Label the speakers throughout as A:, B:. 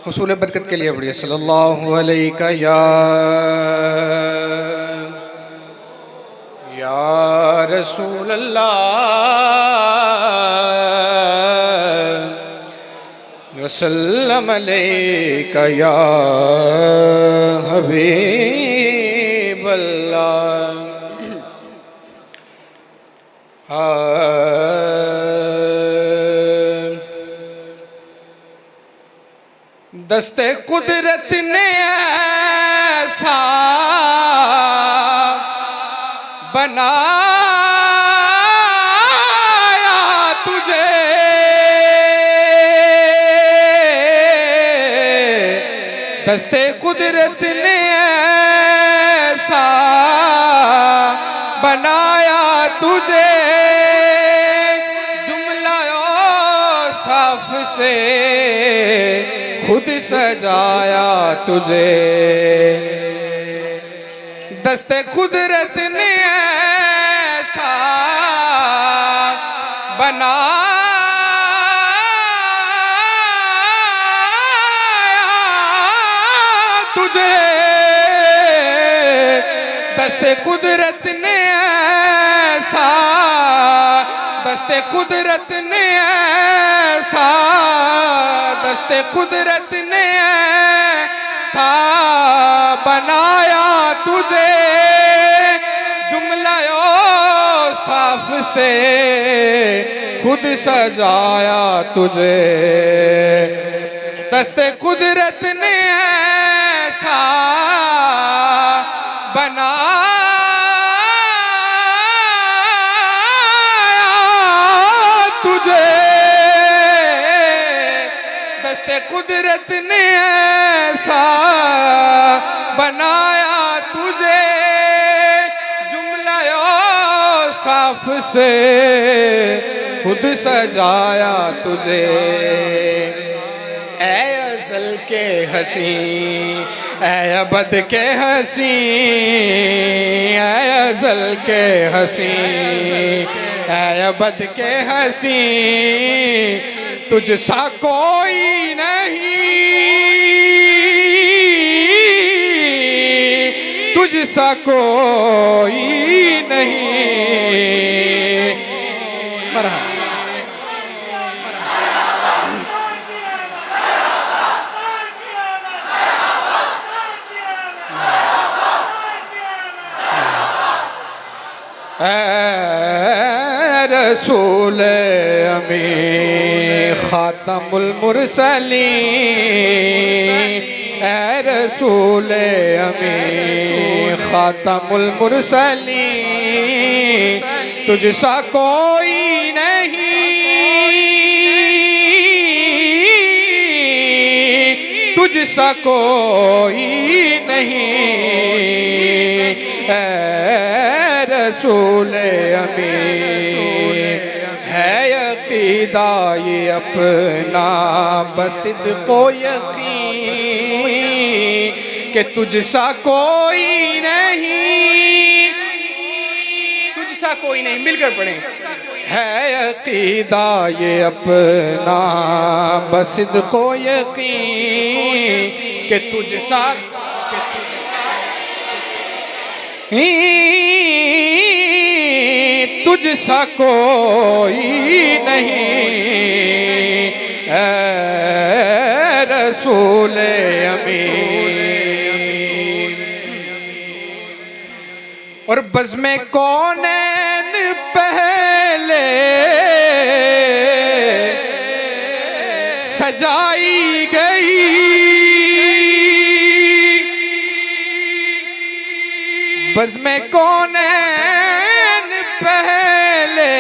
A: हुसूल बरकत के लिए बढ़िया सल्लल्लाहु अलैहि या रसूल अल्लाह वसल्लम अलैका या हबीब अल्लाह। दस्ते कुदरत ने ऐसा बनाया तुझे, दस्ते कुदरत ने ऐसा बनाया तुझे, जुमला औसाफ से खुद सजाया तुझे। दस्ते कुदरत ने ऐसा बनाया तुझे, दस्ते कुदरत ने ऐसा, दस्ते कुदरत ने ऐसा, दस्ते कुदरत ने ऐसा बनाया तुझे, जुमला औसाफ से खुद सजाया तुझे। दस्ते कुदरत ने ऐसा बनाया तुझे, दस्ते कुदरत ने ऐसा बनाया तुझे, जुमला औसाफ से खुद सजाया तुझे। ऐ अज़ल के हसी, ऐ अबद के हसी, ऐ अज़ल के हसी, ऐ अबद के हसी, तुझ सा कोई नहीं, तुझ सा कोई नहीं। मरहबा। रसूल अमी खातमुल मुरसलीन, रसूल अमी खातमुल मुरसलीन, तुझ सा कोई नहीं, तुझ सा कोई नहीं। रसूल अमी है अकीदा ये अपना बसिद को यकीन, कि तुझ सा कोई नहीं, तुझ सा कोई नहीं। मिलकर पढ़ें। है अकीदा ये अपना बसिद को यकीन, कि तुझ सा तुझ सा कोई नहीं। ऐ रसूल अमी। और बज़्म कौनैन पहले सजाई गई, बज़्म कौनैन पहले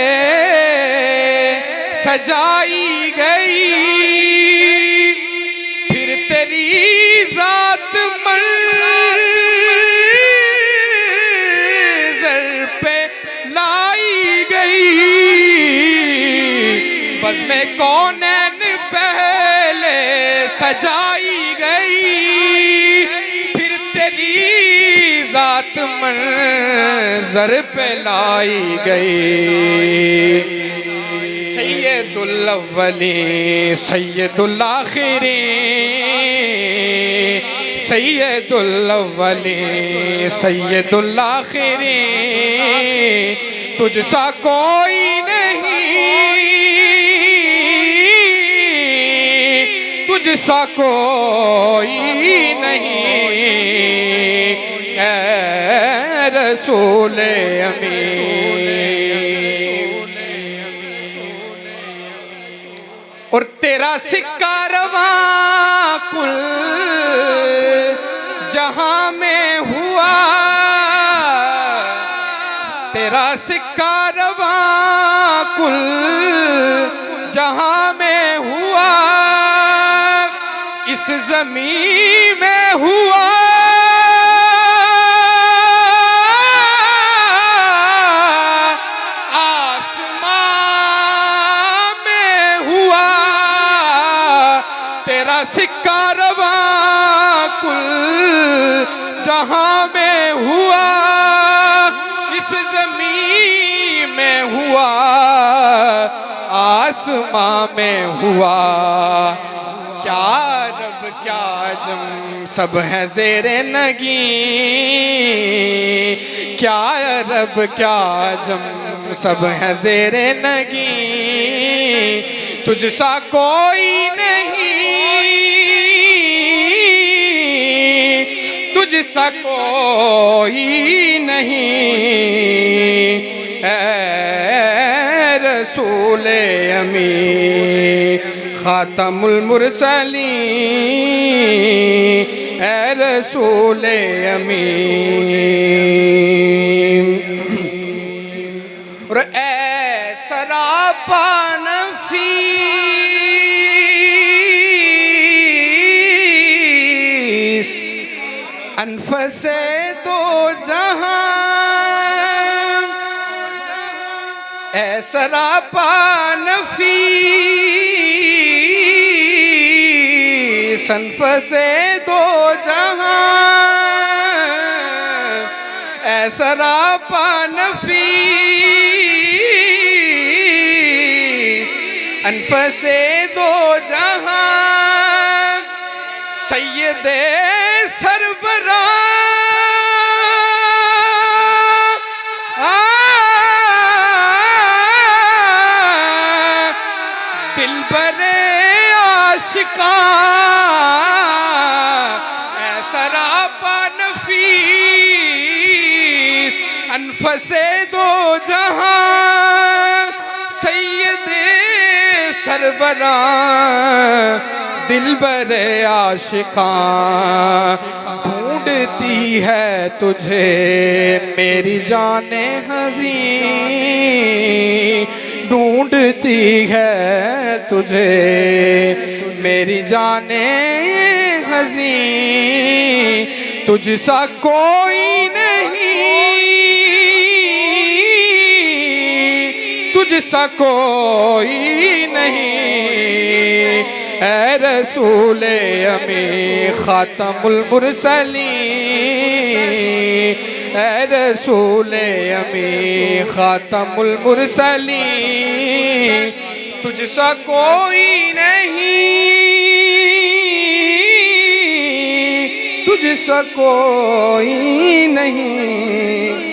A: सजाई गई, फिर तेरी ज़ात मंज़र पे लाई गई। बज़्म कौनैन पहले सजाई गई, फिर तेरी ज़ात मंज़र पे लाई गई। सैयदुल अव्वलीन सैयदुल आखिरीन सैयदुल अव्वलीन सैयदुल आखिरीन, तुझसा कोई नहीं, तुझसा कोई नहीं, ऐ रसूल अमीन। और तेरा सिक्का रवां कुल जहां में हुआ, तेरा सिक्का रवां कुल जहां में हुआ, इस ज़मीन में हुआ, आसमान में हुआ, तेरा सिक्का रवां कुल जहां में हुआ, इस ज़मीन में हुआ, आसमान में हुआ। क्या रब क्या जम सब है ज़ेरे नगी, क्या रब क्या जम सब है ज़ेरे नगी, तुझसा कोई नहीं, तुझसा कोई नहीं, ऐ रसूल अमीन खातमुल मुरसलीन, ऐ रसूल अमीन। और ऐ सरापा नफीस अनफसे दो जहां, ऐ सरापा नफीस अनफसे दो जहां, ऐ सरापा नफीस अनफसे दो जहां, सैयदे सरवरा दिलबरे आशिका, ऐ सरापा नफीस अनफसे दो जहां, सैयदे सरवरा दिलबरे आशिका, ढूंढती है तुझे मेरी जाने हज़ी, ढूंढती है तुझे मेरी जाने हज़ी, तुझसा कोई नहीं, तुझसा कोई नहीं, ऐ रसूल अमीन खातमुल मुरसलीन, ऐ रसूल अमीन खातमुल मुरसलीन, तुझसा कोई नहीं, तुझसा कोई नहीं।